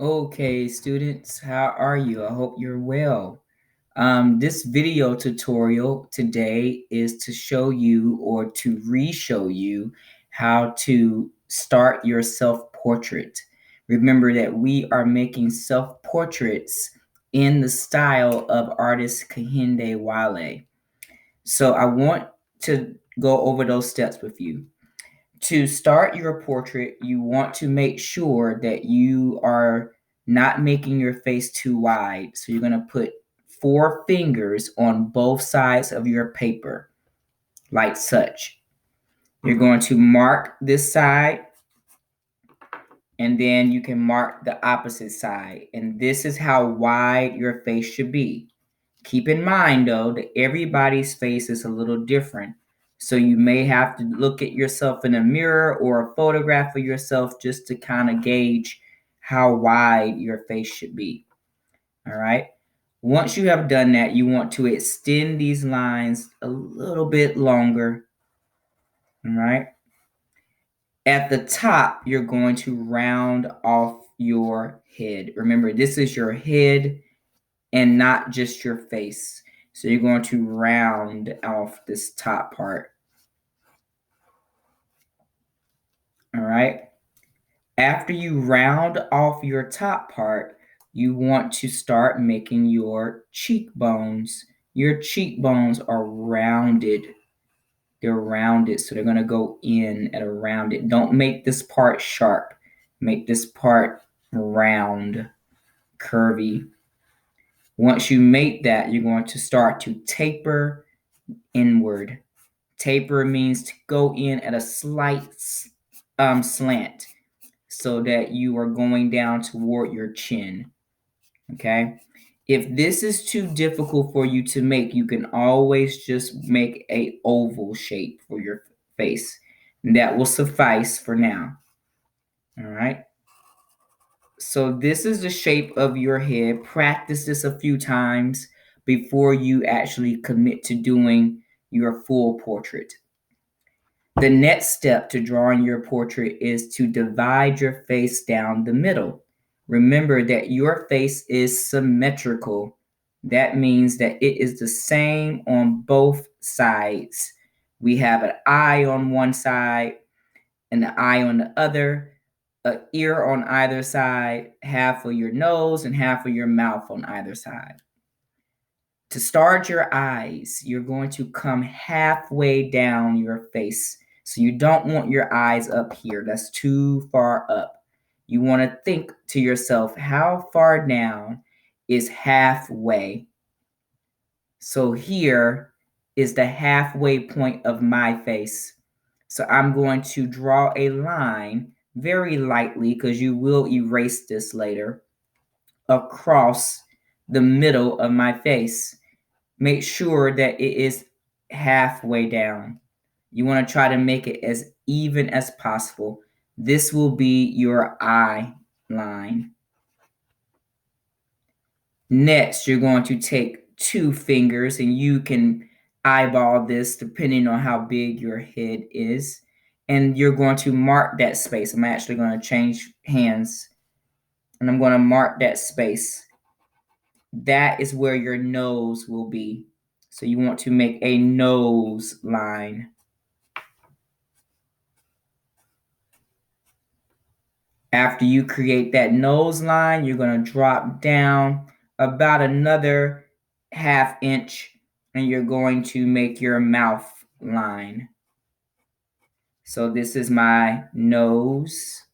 Okay, students, how are you? I hope you're well. This video tutorial today is to show you or to re-show you how to start your self-portrait. Remember that we are making self-portraits in the style of artist Kehinde Wale. So I want to go over those steps with you. To start your portrait, you want to make sure that you are not making your face too wide. So you're going to put 4 fingers on both sides of your paper, like such. You're going to mark this side, and then you can mark the opposite side. And this is how wide your face should be. Keep in mind, though, that everybody's face is a little different. So you may have to look at yourself in a mirror or a photograph of yourself just to kind of gauge how wide your face should be. All right. Once you have done that, you want to extend these lines a little bit longer. All right. At the top, you're going to round off your head. Remember, this is your head and not just your face. So you're going to round off this top part. All right. After you round off your top part, you want to start making your cheekbones. Your cheekbones are rounded. They're rounded, so they're going to go in at a rounded. Don't make this part sharp. Make this part round, curvy. Once you make that, you're going to start to taper inward. Taper means to go in at a slight slant so that you are going down toward your chin. Okay. If this is too difficult for you to make, you can always just make a oval shape for your face. That will suffice for now. All right. So this is the shape of your head. Practice this a few times before you actually commit to doing your full portrait. The next step to drawing your portrait is to divide your face down the middle. Remember that your face is symmetrical. That means that it is the same on both sides. We have an eye on one side and an eye on the other, an ear on either side, half of your nose and half of your mouth on either side. To start your eyes, you're going to come halfway down your face. So you don't want your eyes up here. That's too far up. You want to think to yourself, how far down is halfway? So here is the halfway point of my face. So I'm going to draw a line very lightly, because you will erase this later, across the middle of my face. Make sure that it is halfway down. You want to try to make it as even as possible. This will be your eye line. Next, you're going to take 2 fingers, and you can eyeball this depending on how big your head is. And you're going to mark that space. I'm actually going to change hands, and I'm going to mark that space. That is where your nose will be. So you want to make a nose line. After you create that nose line, you're going to drop down about another 1/2 inch, and you're going to make your mouth line. So this is my nose,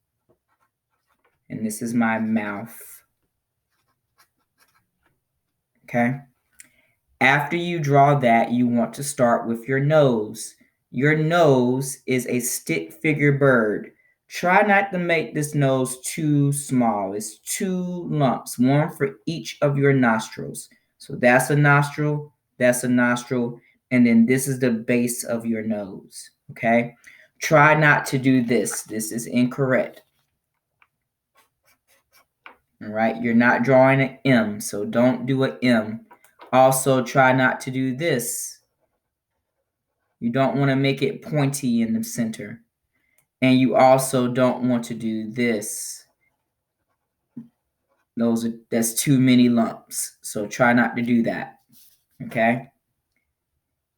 and this is my mouth. Okay. After you draw that, you want to start with your nose. Your nose is a stick figure bird. Try not to make this nose too small. It's 2 lumps, one for each of your nostrils. So that's a nostril, and then this is the base of your nose. Okay? Try not to do this. This is incorrect. All right? You're not drawing an M, so don't do an M. Also, try not to do this. You don't want to make it pointy in the center. And you also don't want to do this. That's too many lumps. So try not to do that. Okay.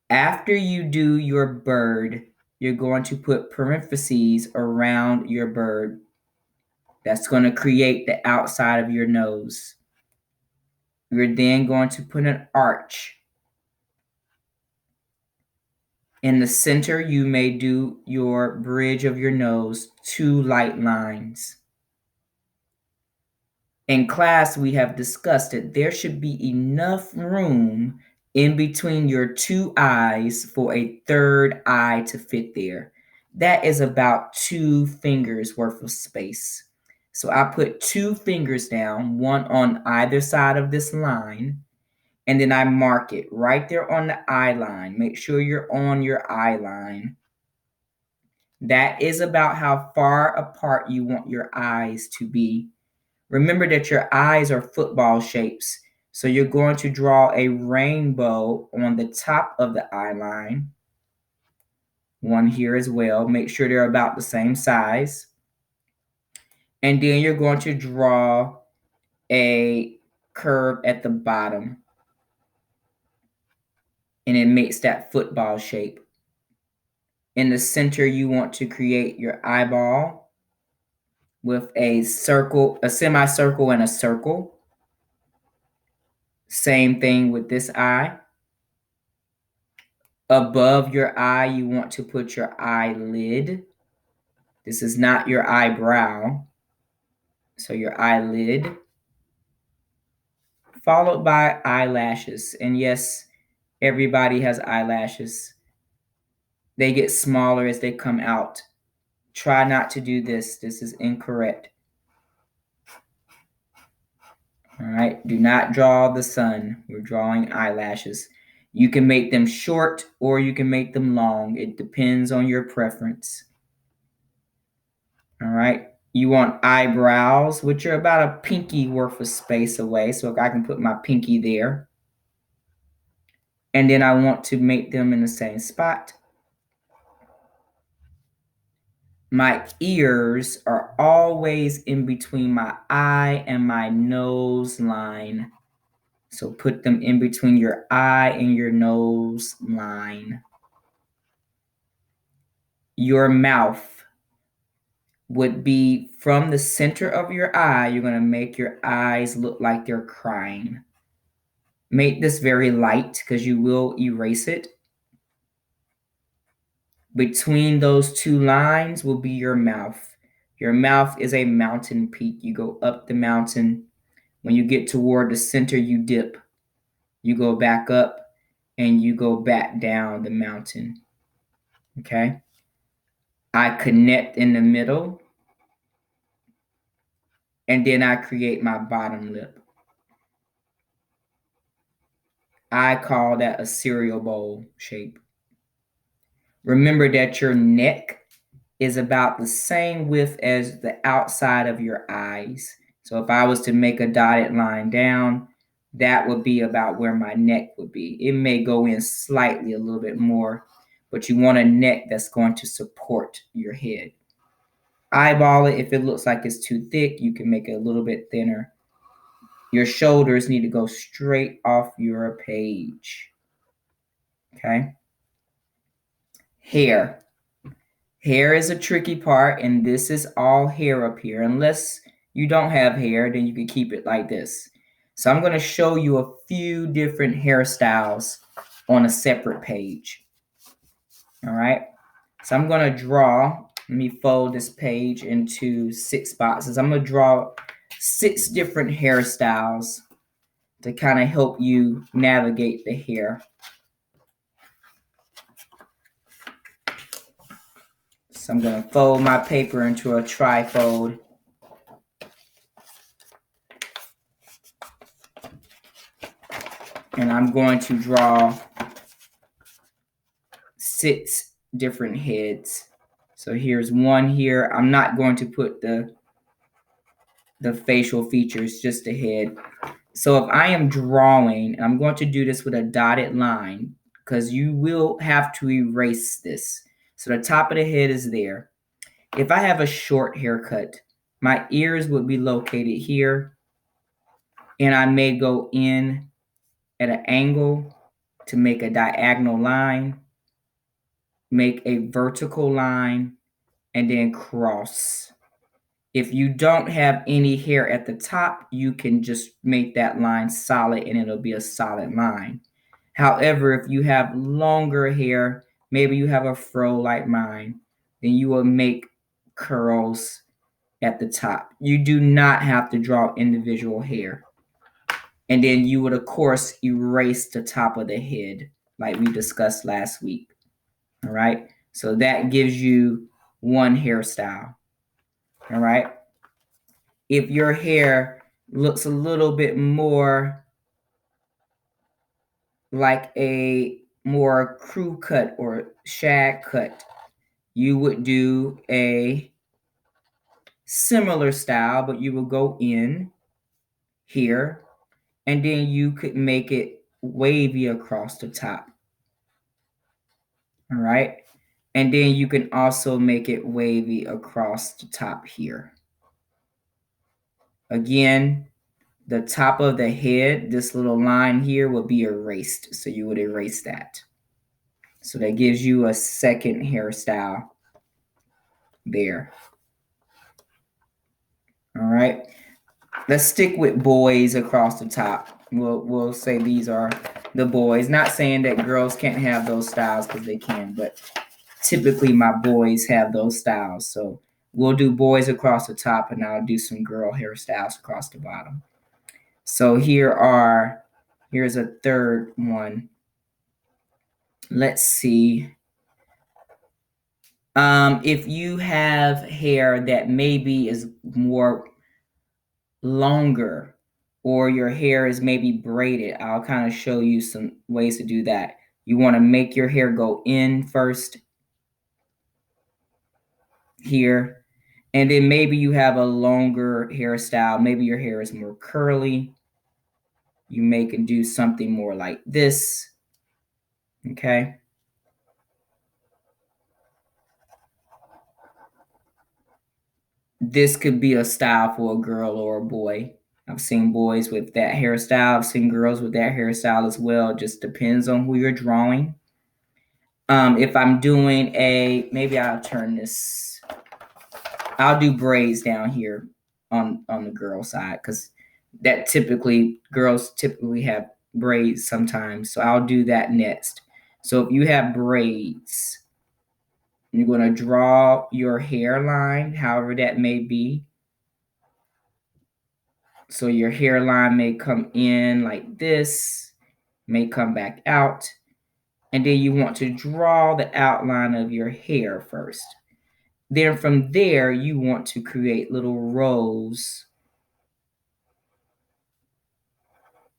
After you do your bird, you're going to put parentheses around your bird. That's going to create the outside of your nose. You're then going to put an arch. In the center, you may do your bridge of your nose, 2 light lines. In class, we have discussed it. There should be enough room in between your 2 eyes for a third eye to fit there. That is about 2 fingers worth of space. So I put 2 fingers down, one on either side of this line, and then I mark it right there on the eye line. Make sure you're on your eye line. That is about how far apart you want your eyes to be. Remember that your eyes are football shapes. So you're going to draw a rainbow on the top of the eye line. One here as well. Make sure they're about the same size. And then you're going to draw a curve at the bottom. And it makes that football shape. In the center, you want to create your eyeball with a circle, a semicircle, and a circle. Same thing with this eye. Above your eye, you want to put your eyelid. This is not your eyebrow. So your eyelid. Followed by eyelashes. And yes, everybody has eyelashes. They get smaller as they come out. Try not to do this. This is incorrect. All right. Do not draw the sun. We're drawing eyelashes. You can make them short or you can make them long. It depends on your preference. All right. You want eyebrows, which are about a pinky worth of space away. So if I can put my pinky there. And then I want to make them in the same spot. My ears are always in between my eye and my nose line. So put them in between your eye and your nose line. Your mouth would be from the center of your eye. You're going to make your eyes look like they're crying. Make this very light because you will erase it. Between those 2 lines will be your mouth. Your mouth is a mountain peak. You go up the mountain. When you get toward the center, you dip. You go back up and you go back down the mountain. Okay? I connect in the middle. And then I create my bottom lip. I call that a cereal bowl shape. Remember that your neck is about the same width as the outside of your eyes. So if I was to make a dotted line down, that would be about where my neck would be. It may go in slightly a little bit more, but you want a neck that's going to support your head. Eyeball it. If it looks like it's too thick, you can make it a little bit thinner. Your shoulders need to go straight off your page. Okay? Hair. Hair is a tricky part, and this is all hair up here. Unless you don't have hair, then you can keep it like this. So I'm going to show you a few different hairstyles on a separate page. All right? So I'm going to draw, let me fold this page into 6 boxes. I'm going to draw 6 different hairstyles to kind of help you navigate the hair. So I'm going to fold my paper into a trifold. And I'm going to draw 6 different heads. So here's one here. I'm not going to put the facial features, just the head. So if I am drawing, I'm going to do this with a dotted line because you will have to erase this. So the top of the head is there. If I have a short haircut, my ears would be located here. and I may go in at an angle to make a diagonal line, make a vertical line, and then cross. If you don't have any hair at the top, you can just make that line solid and it'll be a solid line. However, if you have longer hair, maybe you have a fro like mine, then you will make curls at the top. You do not have to draw individual hair. And then you would, of course, erase the top of the head like we discussed last week. All right. So that gives you one hairstyle. All right. If your hair looks a little bit more like a more crew cut or shag cut, you would do a similar style, but you will go in here and then you could make it wavy across the top. All right. And then you can also make it wavy across the top here. Again, the top of the head, this little line here will be erased. So you would erase that. So that gives you a second hairstyle there. All right. Let's stick with boys across the top. We'll say these are the boys. Not saying that girls can't have those styles because they can, but typically my boys have those styles. So we'll do boys across the top and I'll do some girl hairstyles across the bottom. So here's a third one. Let's see. If you have hair that maybe is more longer or your hair is maybe braided, I'll kind of show you some ways to do that. You want to make your hair go in first here, and then maybe you have a longer hairstyle. Maybe your hair is more curly. You may can do something more like this. Okay. This could be a style for a girl or a boy. I've seen boys with that hairstyle. I've seen girls with that hairstyle as well. It just depends on who you're drawing. If I'm doing maybe I'll turn this, I'll do braids down here on the girl side because girls typically have braids sometimes. So I'll do that next. So if you have braids, you're going to draw your hairline, however that may be. So your hairline may come in like this, may come back out. And then you want to draw the outline of your hair first. Then from there, you want to create little rows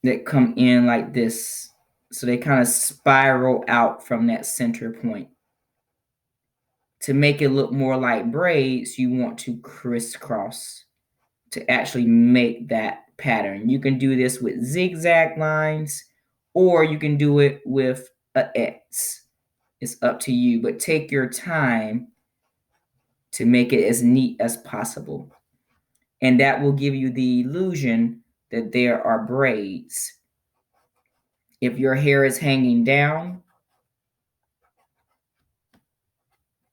that come in like this. So they kind of spiral out from that center point. To make it look more like braids, you want to crisscross to actually make that pattern. You can do this with zigzag lines, or you can do it with an X. It's up to you, but take your time to make it as neat as possible. And that will give you the illusion that there are braids. If your hair is hanging down,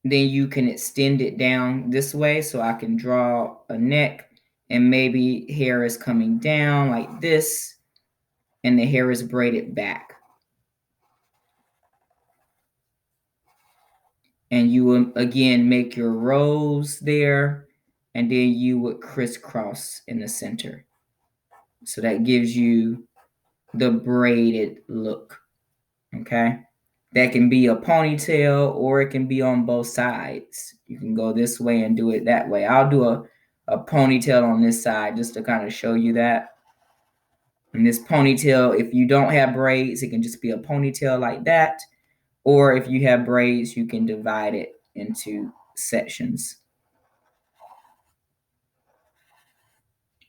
then you can extend it down this way. So I can draw a neck and maybe hair is coming down like this and the hair is braided back. And you will again make your rows there and then you would crisscross in the center. So that gives you the braided look. Okay. That can be a ponytail or it can be on both sides. You can go this way and do it that way. I'll do a ponytail on this side just to kind of show you that. And this ponytail, if you don't have braids, it can just be a ponytail like that. Or if you have braids, you can divide it into sections.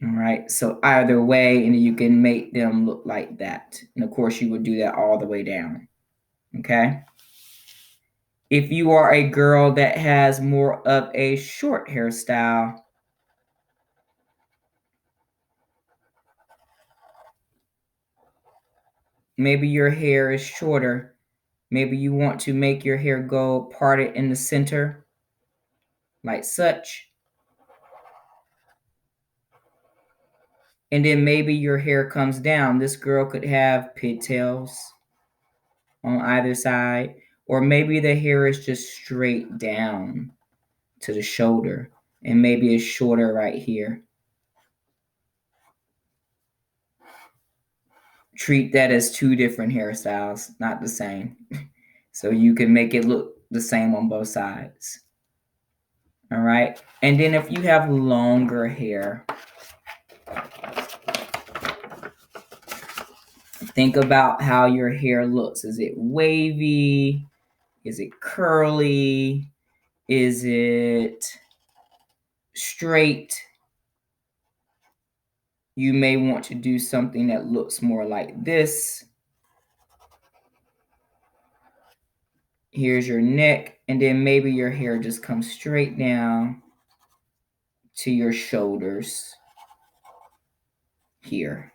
All right. So either way, and you can make them look like that. And of course, you would do that all the way down. Okay. If you are a girl that has more of a short hairstyle, Maybe your hair is shorter. Maybe you want to make your hair go parted in the center, like such. And then maybe your hair comes down. This girl could have pigtails on either side, or maybe the hair is just straight down to the shoulder, and maybe it's shorter right here. Treat that as two different hairstyles, not the same. So you can make it look the same on both sides. All right. And then if you have longer hair, think about how your hair looks. Is it wavy? Is it curly? Is it straight? You may want to do something that looks more like this. Here's your neck, and then maybe your hair just comes straight down to your shoulders here.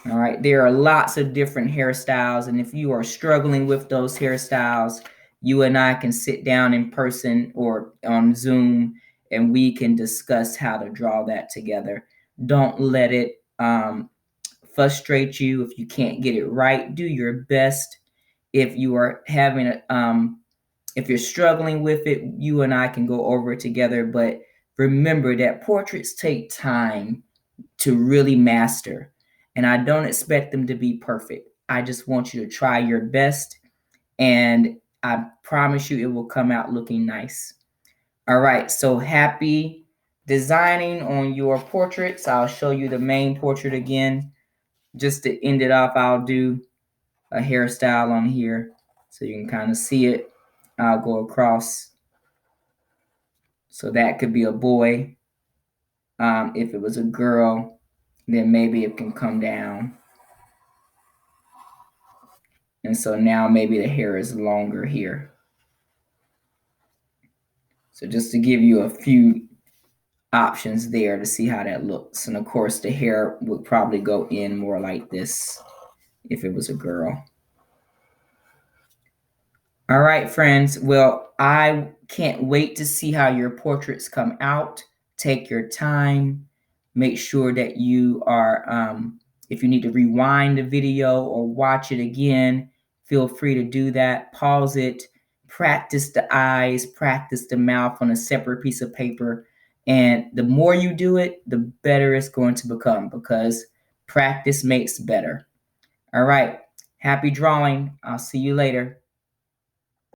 All right, there are lots of different hairstyles, and if you are struggling with those hairstyles, you and I can sit down in person or on Zoom and we can discuss how to draw that together. Don't let it frustrate you if you can't get it right. Do your best. If you are having if you're struggling with it, you and I can go over it together. But remember that portraits take time to really master. And I don't expect them to be perfect. I just want you to try your best. And I promise you it will come out looking nice. All right. So happy designing on your portraits. I'll show you the main portrait again. Just to end it off, I'll do a hairstyle on here so you can kind of see it. I'll go across. So that could be a boy. If it was a girl, then maybe it can come down. And so now maybe the hair is longer here. So just to give you a few options there to see how that looks. And of course, the hair would probably go in more like this if it was a girl. All right, friends. Well, I can't wait to see how your portraits come out. Take your time. Make sure that you are, if you need to rewind the video or watch it again, feel free to do that. Pause it, practice the eyes, practice the mouth on a separate piece of paper. And the more you do it, the better it's going to become because practice makes better. All right. Happy drawing. I'll see you later.